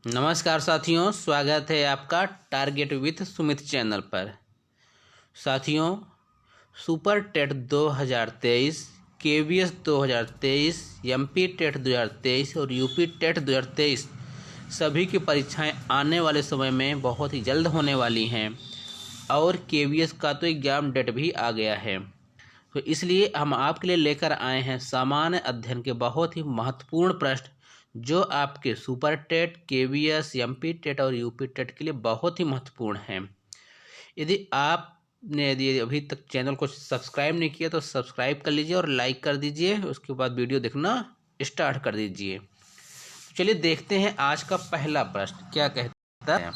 नमस्कार साथियों, स्वागत है आपका टारगेट विथ सुमित चैनल पर। साथियों, super TET 2023, KVS 2023, MP TET 2023 और यूपी टेट 2023 सभी की परीक्षाएं आने वाले समय में बहुत ही जल्द होने वाली हैं और केवीएस का तो एग्ज़ाम डेट भी आ गया है। तो इसलिए हम आपके लिए लेकर आए हैं सामान्य अध्ययन के बहुत ही महत्वपूर्ण प्रश्न जो आपके super TET, KVS, MP TET और यूपी टेट के लिए बहुत ही महत्वपूर्ण हैं। यदि अभी तक चैनल को सब्सक्राइब नहीं किया तो सब्सक्राइब कर लीजिए और लाइक कर दीजिए। उसके बाद वीडियो देखना स्टार्ट कर दीजिए। चलिए देखते हैं आज का पहला प्रश्न क्या कहता है।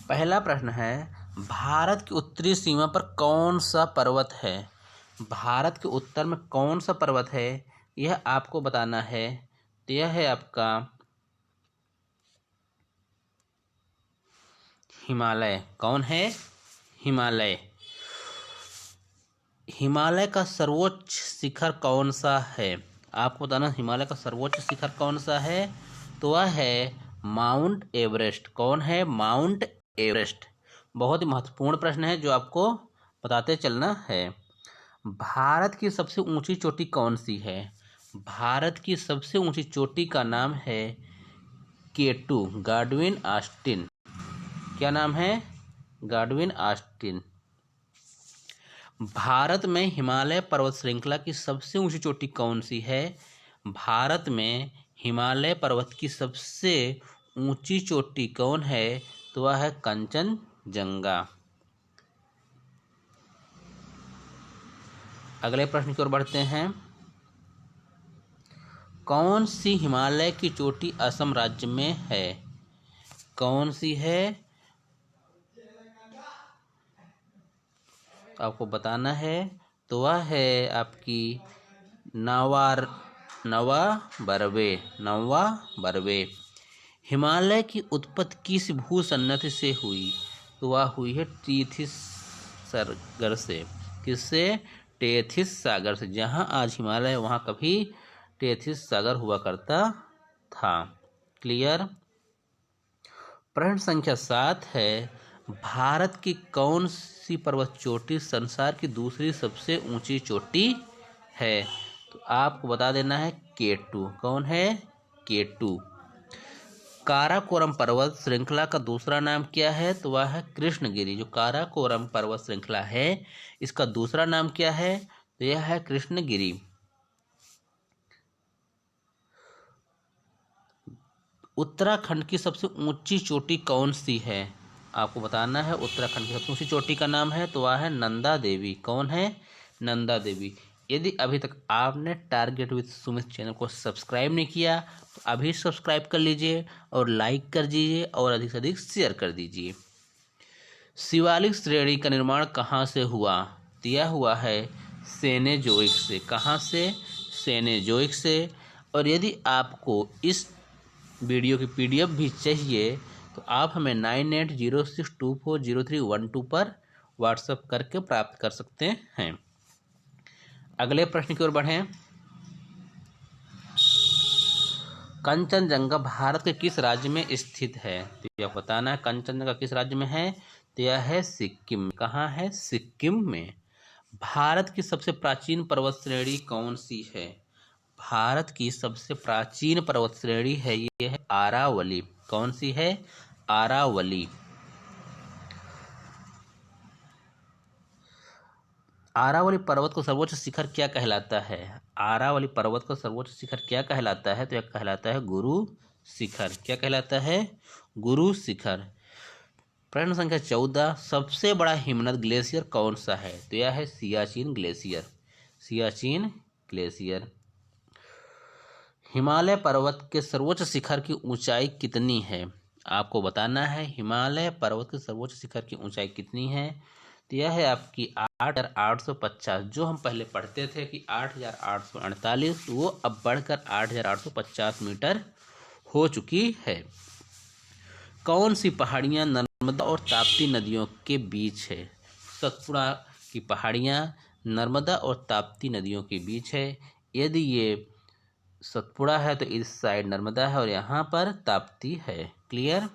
पहला प्रश्न है, भारत की उत्तरी सीमा पर कौन सा पर्वत है? भारत के उत्तर में कौन सा पर्वत है यह आपको बताना है। तो यह है आपका हिमालय। कौन है? हिमालय। हिमालय का सर्वोच्च शिखर कौन सा है? आपको बताना हिमालय का सर्वोच्च शिखर कौन सा है। तो वह है माउंट एवरेस्ट। कौन है? Mount Everest. बहुत ही महत्वपूर्ण प्रश्न है जो आपको बताते चलना है। भारत की सबसे ऊंची चोटी कौन सी है? भारत की सबसे ऊंची चोटी का नाम है K2, गॉडविन ऑस्टिन। क्या नाम है? Godwin Austen. भारत में हिमालय पर्वत श्रृंखला की सबसे ऊंची चोटी कौन सी है? भारत में हिमालय पर्वत की सबसे ऊंची चोटी कौन है? तो वह है कंचनजंगा। अगले प्रश्न की ओर बढ़ते हैं। कौन सी हिमालय की चोटी असम राज्य में है? कौन सी है? आपको बताना है। तो वह है आपकी नवा बरवे। हिमालय की उत्पत्ति किस भूसन्नति से हुई? तो वह हुई है टेथिस सागर से। किससे? टेथिस सागर से। जहाँ आज हिमालय है वहाँ कभी टेथिस सागर हुआ करता था। क्लियर। प्रश्न संख्या 7 है, भारत की कौन सी पर्वत चोटी संसार की दूसरी सबसे ऊंची चोटी है? तो आपको बता देना है K2। कौन है? K2। काराकोरम पर्वत श्रृंखला का दूसरा नाम क्या है? तो वह है कृष्णगिरी। जो काराकोरम पर्वत श्रृंखला है इसका दूसरा नाम क्या है? तो यह है कृष्णगिरी। उत्तराखंड की सबसे ऊंची चोटी कौन सी है? आपको बताना है। उत्तराखंड की सबसे ऊंची चोटी का नाम है तो वह है नंदा देवी। कौन है? नंदा देवी। यदि अभी तक आपने टारगेट विद सुमित चैनल को सब्सक्राइब नहीं किया तो अभी सब्सक्राइब कर लीजिए और लाइक कर दीजिए और अधिक से अधिक शेयर कर दीजिए। शिवालिक श्रेणी का निर्माण कहाँ से हुआ? दिया हुआ है सेनेजोइक से। कहाँ से? सेनेजोइक से। और यदि आपको इस वीडियो की PDF भी चाहिए तो आप हमें 9806240312 पर व्हाट्सएप करके प्राप्त कर सकते हैं। अगले प्रश्न की ओर बढ़ें। कंचनजंगा भारत के किस राज्य में स्थित है? तो यह बताना है कंचनजंगा किस राज्य में है। तो यह है सिक्किम। कहाँ है? सिक्किम में। भारत की सबसे प्राचीन पर्वत श्रेणी कौन सी है? भारत की सबसे प्राचीन पर्वत श्रेणी है ये है आरावली। कौन सी है? आरावली। आरावली पर्वत को सर्वोच्च शिखर क्या कहलाता है? आरावली पर्वत को सर्वोच्च शिखर क्या कहलाता है? तो यह कहलाता है गुरु शिखर। क्या कहलाता है? गुरु शिखर। प्रश्न संख्या 14, सबसे बड़ा हिमनद ग्लेशियर कौन सा है? तो यह है सियाचिन ग्लेशियर। सियाचिन ग्लेशियर। हिमालय पर्वत के सर्वोच्च शिखर की ऊंचाई कितनी है? आपको बताना है हिमालय पर्वत के सर्वोच्च शिखर की ऊंचाई कितनी है। तो यह है आपकी 8,850। जो हम पहले पढ़ते थे कि 8,848 वो अब बढ़कर 8,850 मीटर हो चुकी है। कौन सी पहाड़ियाँ नर्मदा और ताप्ती नदियों के बीच है? सतपुड़ा की पहाड़ियाँ नर्मदा और ताप्ती नदियों के बीच है। यदि ये सतपुड़ा है तो इस साइड नर्मदा है और यहाँ पर ताप्ती है। क्लियर।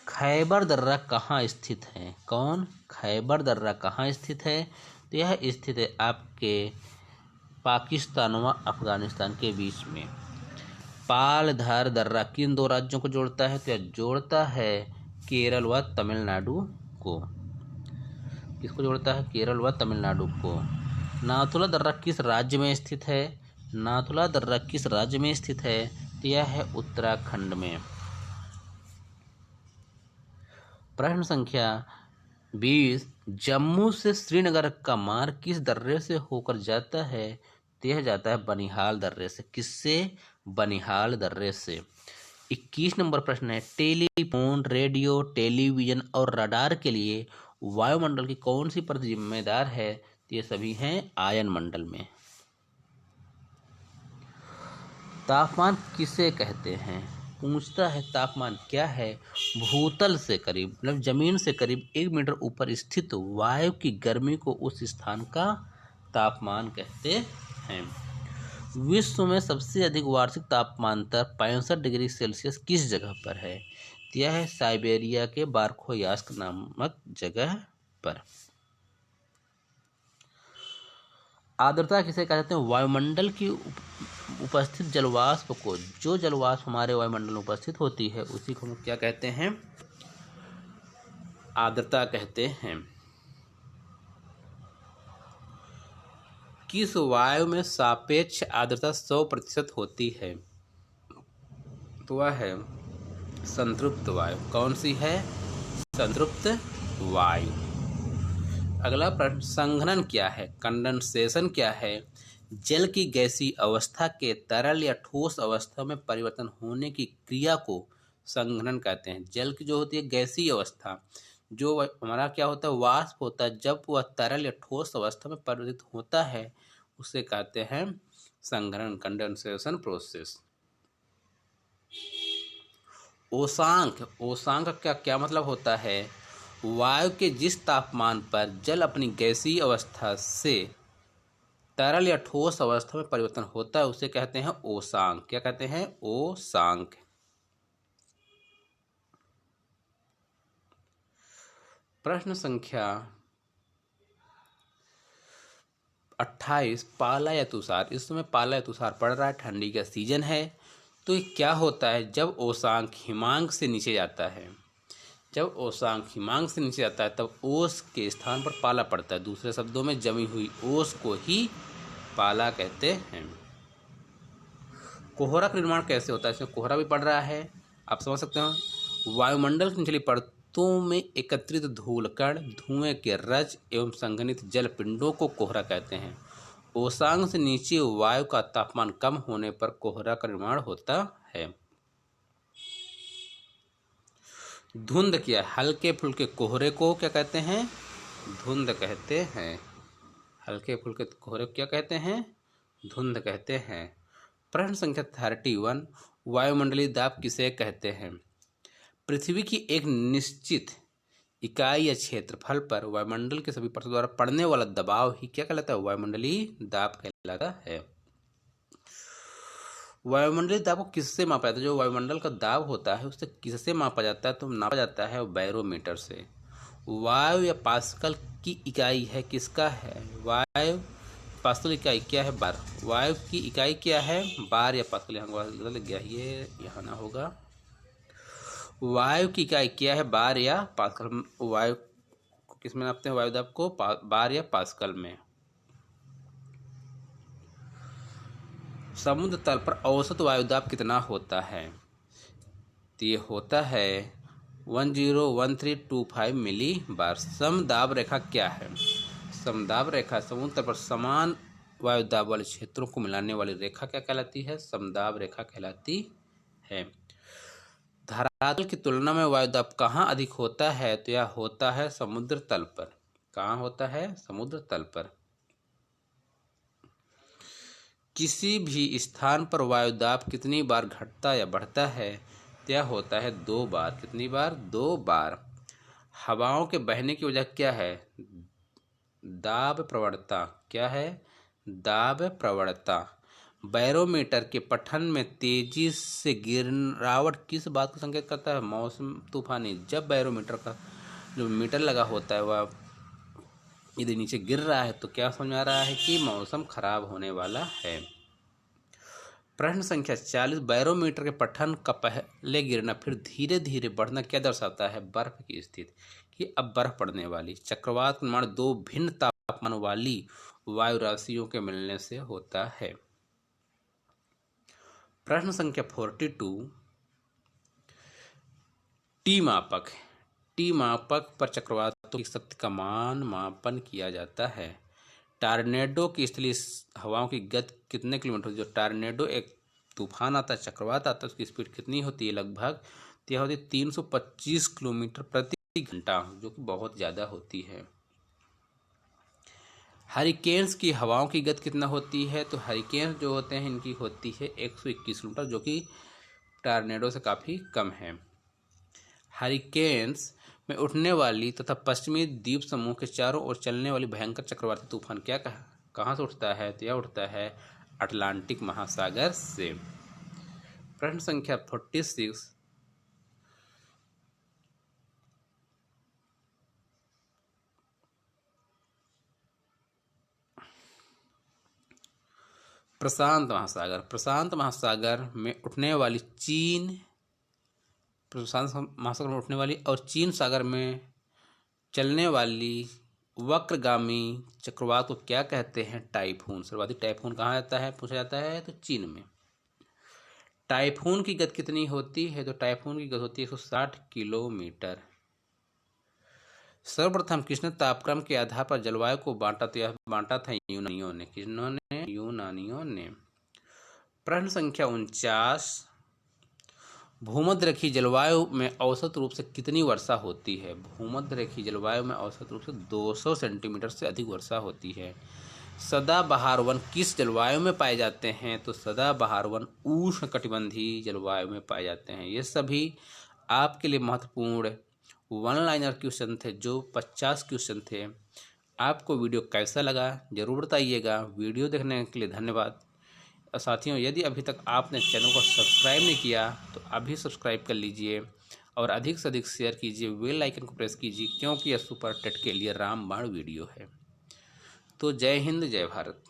खैबर दर्रा कहाँ स्थित है? कौन? खैबर दर्रा कहाँ स्थित है? तो यह स्थित है आपके पाकिस्तान व अफगानिस्तान के बीच में। पालधार दर्रा किन दो राज्यों को जोड़ता है? तो यह जोड़ता है केरल व तमिलनाडु को। किसको जोड़ता है? केरल व तमिलनाडु को। नाथुला दर्रा किस राज्य में स्थित है? नाथुला दर्रा किस राज्य में स्थित है? तो यह है उत्तराखंड में। प्रश्न संख्या 20, जम्मू से श्रीनगर का मार्ग किस दर्रे से होकर जाता है? तो यह जाता है बनिहाल दर्रे से। किससे? बनिहाल दर्रे से। 21 नंबर प्रश्न है, टेलीफोन, रेडियो, टेलीविजन और रडार के लिए वायुमंडल की कौन सी परत जिम्मेदार है? तो ये सभी हैं आयन मंडल में। तापमान किसे कहते हैं? पूछता है तापमान क्या है? भूतल से करीब मतलब जमीन से करीब 1 मीटर ऊपर स्थित वायु की गर्मी को उस स्थान का तापमान कहते हैं। विश्व में सबसे अधिक वार्षिक तापमांतर 65 डिग्री सेल्सियस किस जगह पर है? यह है साइबेरिया के बारखोयास्क नामक जगह पर। आर्द्रता किसे कहते हैं? वायुमंडल की उपस्थित जलवाष्प को, जो जलवाष्प हमारे वायुमंडल में उपस्थित होती है उसी को हम क्या कहते हैं? आर्द्रता कहते हैं। किस वायु में सापेक्ष आर्द्रता 100% होती है? तो वह है संतृप्त वायु। कौन सी है? संतृप्त वायु। अगला प्रश्न, संघनन क्या है? कंडेंसेशन क्या है? जल की गैसीय अवस्था के तरल या ठोस अवस्था में परिवर्तन होने की क्रिया को संघनन कहते हैं। जल की जो होती है गैसीय अवस्था, जो हमारा क्या होता है वाष्प होता है, जब वह तरल या ठोस अवस्था में परिवर्तित होता है उसे कहते हैं संघनन, कंडेंसेशन प्रोसेस। ओशांक, ओशांक का क्या मतलब होता है? वायु के जिस तापमान पर जल अपनी गैसीय अवस्था से तरल या ठोस अवस्था में परिवर्तन होता है उसे कहते हैं ओशांक। क्या कहते हैं? ओशांक। प्रश्न संख्या 28, पाला या तुषार। इस समय पाला या तुषार पड़ रहा है, ठंडी का सीजन है। तो ये क्या होता है जब ओशांक हिमांक से नीचे जाता है? जब ओशांक हिमांक से नीचे जाता है तब ओस के स्थान पर पाला पड़ता है। दूसरे शब्दों में जमी हुई ओस को ही पाला कहते हैं। कोहरा का निर्माण कैसे होता है? इसमें कोहरा भी पड़ रहा है, आप समझ सकते हो। वायुमंडल की निचली परतों में एकत्रित धूलकण, धुएं के रज एवं संघनित जल पिंडों को कोहरा कहते हैं। ओशांक से नीचे वायु का तापमान कम होने पर कोहरा का निर्माण होता है। धुंध क्या है? हल्के फुल्के कोहरे को क्या कहते हैं? धुंध कहते हैं। हल्के फुल्के कोहरे को क्या कहते हैं? धुंध कहते हैं। प्रश्न संख्या 31, वायुमंडलीय दाब किसे कहते हैं? पृथ्वी की एक निश्चित इकाई या क्षेत्रफल पर वायुमंडल के सभी परतों द्वारा पड़ने वाला दबाव ही क्या कहलाता है? वायुमंडलीय दाब कहलाता है। वायुमंडलीय दाब को किससे मापा जाता है? जो वायुमंडल का दाब होता है उससे किससे मापा जाता है? तो नापा जाता है बैरोमीटर से। वायु या पास्कल की इकाई है किसका है? वायु पास्कल इकाई क्या है? बार। वायु की इकाई क्या है? बार या पास्कल। यहाँ गलत गया, ये यहाँ ना होगा। वायु की इकाई क्या है? बार या पास्कल। वायु को किस में नापते हैं? वायुदाब को बार या पास्कल में। समुद्र तल पर औसत वायुदाब कितना होता है? तो ये होता है 101325 मिली बार। समदाब रेखा क्या है? समदाब रेखा समुद्र तल पर समान वायुदाब वाले क्षेत्रों को मिलाने वाली रेखा क्या कहलाती है? समदाब रेखा कहलाती है। धरातल की तुलना में वायुदाब कहाँ अधिक होता है? तो यह होता है समुद्र तल पर। कहाँ होता है? समुद्र तल पर। किसी भी स्थान पर वायुदाब कितनी बार घटता या बढ़ता है? तो यह होता है 2 बार। कितनी बार? 2 बार। हवाओं के बहने की वजह क्या है? दाब प्रवणता। क्या है? दाब प्रवणता। बैरोमीटर के पठन में तेजी से गिरावट किस बात को संकेत करता है? मौसम तूफानी। जब बैरोमीटर का जो मीटर लगा होता है वह यदि नीचे गिर रहा है तो क्या समझ आ रहा है कि मौसम खराब होने वाला है। प्रश्न संख्या 40, बैरोमीटर के पठन का पहले गिरना फिर धीरे धीरे बढ़ना क्या दर्शाता है? बर्फ की स्थिति कि अब बर्फ पड़ने वाली। चक्रवात का निर्माण दो भिन्न तापमान वाली वायु राशियों के मिलने से होता है। प्रश्न संख्या 42, टी मापक। टी मापक पर चक्रवातों की शक्ति का मान मापन किया जाता है। टॉर्नेडो की स्थलीय हवाओं की गति कितने किलोमीटर? जो टॉर्नेडो एक तूफान आता है, चक्रवात आता है, उसकी स्पीड कितनी होती है? लगभग यह होती है 325 किलोमीटर प्रति घंटा, जो कि बहुत ज़्यादा होती है। हरिकेन्स की हवाओं की गति कितना होती है? तो हरिकेन्स जो होते हैं इनकी होती है 121 किलोमीटर, जो कि टॉर्नेडो से काफ़ी कम है। हरिकेन्स में उठने वाली तथा पश्चिमी द्वीप समूह के चारों ओर चलने वाली भयंकर चक्रवाती तूफान क्या कहाँ से उठता है? तो यह उठता है अटलांटिक महासागर से। प्रश्न संख्या 46, प्रशांत महासागर। प्रशांत महासागर में उठने वाली प्रशांत महासागर में उठने वाली और चीन सागर में चलने वाली वक्रगामी चक्रवात को क्या कहते हैं? टाइफून। सर्वाधिक टाइफून कहाँ आता है पूछा जाता है? तो चीन में। टाइफून की गति कितनी होती है? तो टाइफून की गति होती है 160 किलोमीटर। सर्वप्रथम किसने तापक्रम के आधार पर जलवायु को बांटा? तो यह बांटा था यूनानियों ने। किन्होंने? यूनानियों ने। प्रश्न संख्या 49, भूमध्य रेखीय जलवायु में औसत रूप से कितनी वर्षा होती है? भूमध्य रेखीय जलवायु में औसत रूप से 200 सेंटीमीटर से अधिक वर्षा होती है। सदाबहार वन किस जलवायु में पाए जाते हैं? तो सदाबहार वन उष्णकटिबंधीय जलवायु में पाए जाते हैं। ये सभी आपके लिए महत्वपूर्ण वन लाइनर क्वेश्चन थे, जो 50 क्वेश्चन थे। आपको वीडियो कैसा लगा जरूर बताइएगा। वीडियो देखने के लिए धन्यवाद। साथियों, यदि अभी तक आपने चैनल को सब्सक्राइब नहीं किया तो अभी सब्सक्राइब कर लीजिए और अधिक से अधिक शेयर कीजिए, बेल आइकन को प्रेस कीजिए, क्योंकि यह सुपर टेट के लिए रामबाण वीडियो है। तो जय हिंद, जय भारत।